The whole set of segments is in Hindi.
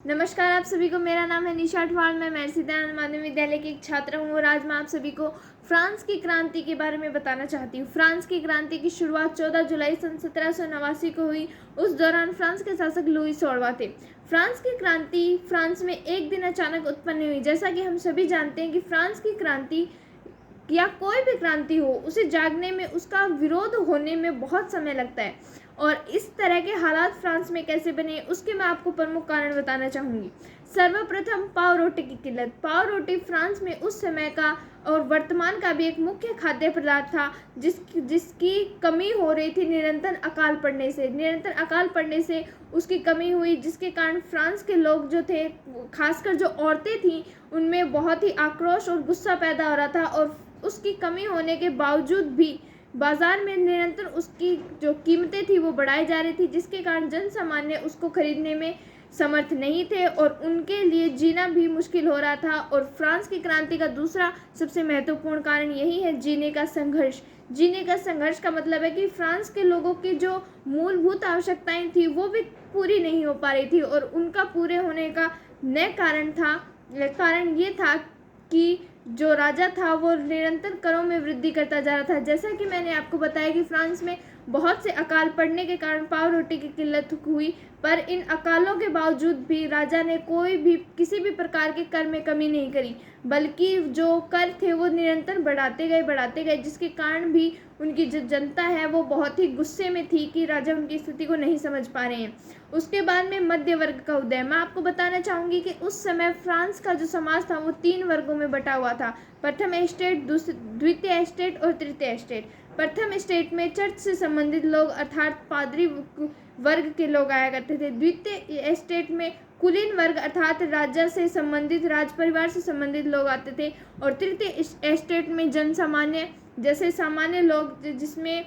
नमस्कार आप सभी को। मेरा नाम है निशा अठवाल। मैं महर्षि दयानंद माध्यमिक विद्यालय की एक छात्र हूँ और आज मैं आप सभी को फ्रांस की क्रांति के बारे में बताना चाहती हूँ। फ्रांस की क्रांति की शुरुआत 14 जुलाई सन 1789 को हुई। उस दौरान फ्रांस के शासक लुई 16वां थे। फ्रांस की क्रांति फ्रांस में एक दिन अचानक उत्पन्न हुई। जैसा कि हम सभी जानते हैं कि फ्रांस की क्रांति या कोई भी क्रांति हो, उसे जागने में, उसका विरोध होने में बहुत समय लगता है। और इस तरह के हालात फ्रांस में कैसे बने, उसके मैं आपको प्रमुख कारण बताना चाहूँगी। सर्वप्रथम पाव रोटी की किल्लत। पाव रोटी फ्रांस में उस समय का और वर्तमान का भी एक मुख्य खाद्य पदार्थ था, जिसकी कमी हो रही थी निरंतर अकाल पड़ने से उसकी कमी हुई, जिसके कारण फ्रांस के लोग जो थे, खासकर जो औरतें थीं, उनमें बहुत ही आक्रोश और गुस्सा पैदा हो रहा था। और उसकी कमी होने के बावजूद भी बाजार में निरंतर उसकी जो कीमतें थी वो बढ़ाई जा रही थी, जिसके कारण जन सामान्य उसको खरीदने में समर्थ नहीं थे और उनके लिए जीना भी मुश्किल हो रहा था। और फ्रांस की क्रांति का दूसरा सबसे महत्वपूर्ण कारण यही है, जीने का संघर्ष। जीने का संघर्ष का मतलब है कि फ्रांस के लोगों की जो मूलभूत आवश्यकताएं थी वो भी पूरी नहीं हो पा रही थी और उनका पूरे होने का नया कारण ये था कि जो राजा था वो निरंतर करों में वृद्धि करता जा रहा था। जैसा कि मैंने आपको बताया कि फ्रांस में बहुत से अकाल पड़ने के कारण पाव रोटी की किल्लत हुई, पर इन अकालों के बावजूद भी राजा ने किसी भी प्रकार के कर में कमी नहीं करी, बल्कि जो कर थे वो निरंतर बढ़ाते गए, जिसके कारण भी उनकी जो जनता है वो बहुत ही गुस्से में थी कि राजा उनकी स्थिति को नहीं समझ पा रहे हैं। उसके बाद में मध्य वर्ग का उदय। मैं आपको बताना चाहूँगी कि उस समय फ्रांस का जो समाज था वो 3 वर्गों में बटा हुआ था। प्रथम एस्टेट, द्वितीय एस्टेट और तृतीय एस्टेट। प्रथम एस्टेट में चर्च से संबंधित लोग अर्थात पादरी वर्ग के लोग आया करते थे। द्वितीय एस्टेट में कुलीन वर्ग अर्थात राजा से संबंधित, राज परिवार से संबंधित लोग आते थे। और तृतीय एस्टेट में जन सामान्य, जैसे सामान्य लोग, जिसमें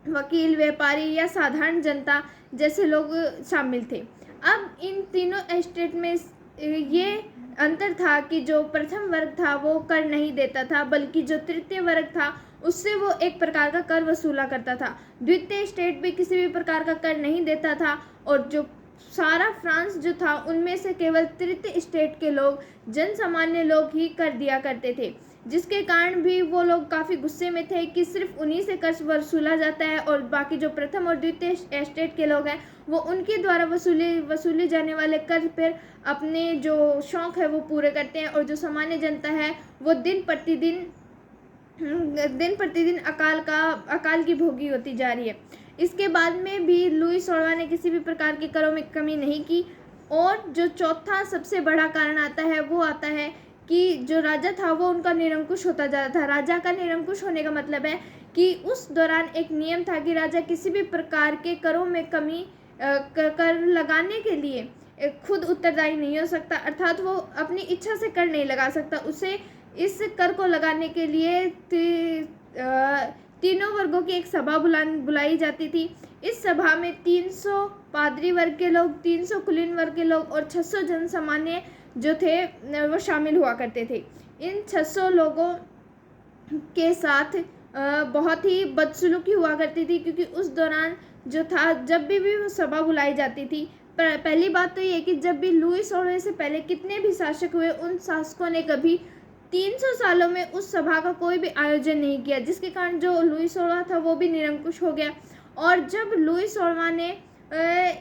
वकील, व्यापारी या साधारण जनता जैसे लोग शामिल थे। अब इन तीनों एस्टेट में ये अंतर था कि जो प्रथम वर्ग था वो कर नहीं देता था, बल्कि जो तृतीय वर्ग था उससे वो एक प्रकार का कर वसूला करता था। द्वितीय स्टेट भी किसी भी प्रकार का कर नहीं देता था और जो सारा फ्रांस जो था उनमें से केवल तृतीय स्टेट के लोग, जन सामान्य लोग ही कर दिया करते थे, जिसके कारण भी वो लोग काफ़ी गुस्से में थे कि सिर्फ उन्हीं से कर वसूला जाता है और बाकी जो प्रथम और द्वितीय एस्टेट के लोग हैं वो उनके द्वारा वसूली जाने वाले कर पर अपने जो शौक़ है वो पूरे करते हैं। और जो सामान्य जनता है वो दिन प्रतिदिन अकाल की भोगी होती जा रही है। इसके बाद में भी लुई 16वां ने किसी भी प्रकार के करों में कमी नहीं की। और जो चौथा सबसे बड़ा कारण आता है कि जो राजा था वो उनका निरंकुश होता जा रहा था। राजा का निरंकुश होने का मतलब है कि उस दौरान एक नियम था कि राजा किसी भी प्रकार के करों में कमी कर लगाने के लिए खुद उत्तरदायी नहीं हो सकता, अर्थात वो अपनी इच्छा से कर नहीं लगा सकता। उसे इस कर को लगाने के लिए तीनों वर्गों की एक सभा बुलाई जाती थी। इस सभा में 300 पादरी वर्ग के लोग, 300 कुलीन वर्ग के लोग और 600 जन सामान्य जो थे वो शामिल हुआ करते थे। इन 600 लोगों के साथ बहुत ही बदसलूकी हुआ करती थी, क्योंकि उस दौरान जो था, जब भी वो सभा बुलाई जाती थी, पहली बात तो ये है कि जब भी लुई 16 से पहले कितने भी शासक हुए, उन शासकों ने कभी 300 सालों में उस सभा का कोई भी आयोजन नहीं किया, जिसके कारण जो लुई 16 था वो भी निरंकुश हो गया। और जब लुई 16 ने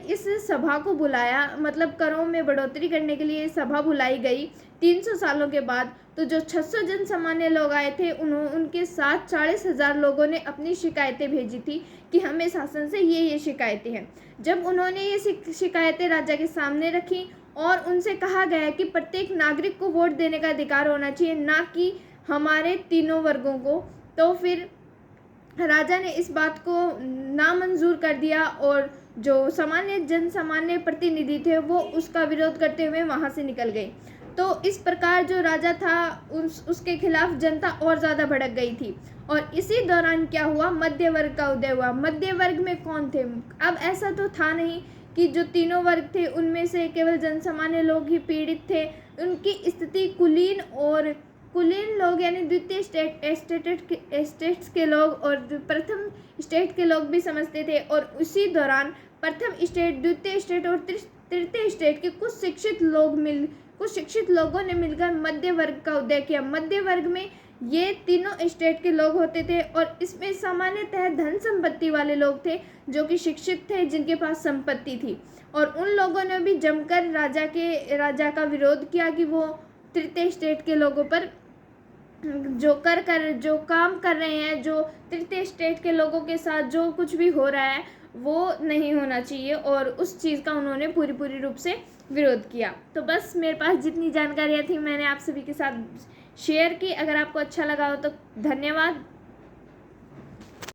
इस सभा को बुलाया, मतलब करों में बढ़ोतरी करने के लिए सभा बुलाई गई 300 सालों के बाद, तो जो 600 जन सामान्य लोग आए थे उनके साथ 40,000 लोगों ने अपनी शिकायतें भेजी थी कि हमें शासन से ये शिकायतें हैं। जब उन्होंने ये शिकायतें राजा के सामने रखी और उनसे कहा गया कि प्रत्येक नागरिक को वोट देने का अधिकार होना चाहिए, ना कि हमारे तीनों वर्गों को, तो फिर राजा ने इस बात को नामंजूर कर दिया और जो जन सामान्य प्रतिनिधि थे वो उसका विरोध करते हुए वहाँ से निकल गए। तो इस प्रकार जो राजा था उसके खिलाफ जनता और ज़्यादा भड़क गई थी। और इसी दौरान क्या हुआ, मध्य वर्ग का उदय हुआ। मध्य वर्ग में कौन थे? अब ऐसा तो था नहीं कि जो तीनों वर्ग थे उनमें से केवल जन सामान्य लोग ही पीड़ित थे। उनकी स्थिति कुलीन लोग यानी द्वितीय एस्टेट्स के लोग और प्रथम स्टेट के लोग भी समझते थे। और उसी दौरान प्रथम स्टेट, द्वितीय स्टेट और तृतीय स्टेट के कुछ शिक्षित लोगों ने मिलकर मध्य वर्ग का उदय किया। मध्य वर्ग में ये तीनों स्टेट के लोग होते थे और इसमें सामान्यतः धन संपत्ति वाले लोग थे जो कि शिक्षित थे, जिनके पास संपत्ति थी। और उन लोगों ने भी जमकर राजा का विरोध किया कि वो तृतीय स्टेट के लोगों पर जो काम कर रहे हैं, जो तृतीय स्टेट के लोगों के साथ जो कुछ भी हो रहा है वो नहीं होना चाहिए, और उस चीज़ का उन्होंने पूरी रूप से विरोध किया। तो बस मेरे पास जितनी जानकारियाँ थी मैंने आप सभी के साथ शेयर की। अगर आपको अच्छा लगा हो तो धन्यवाद।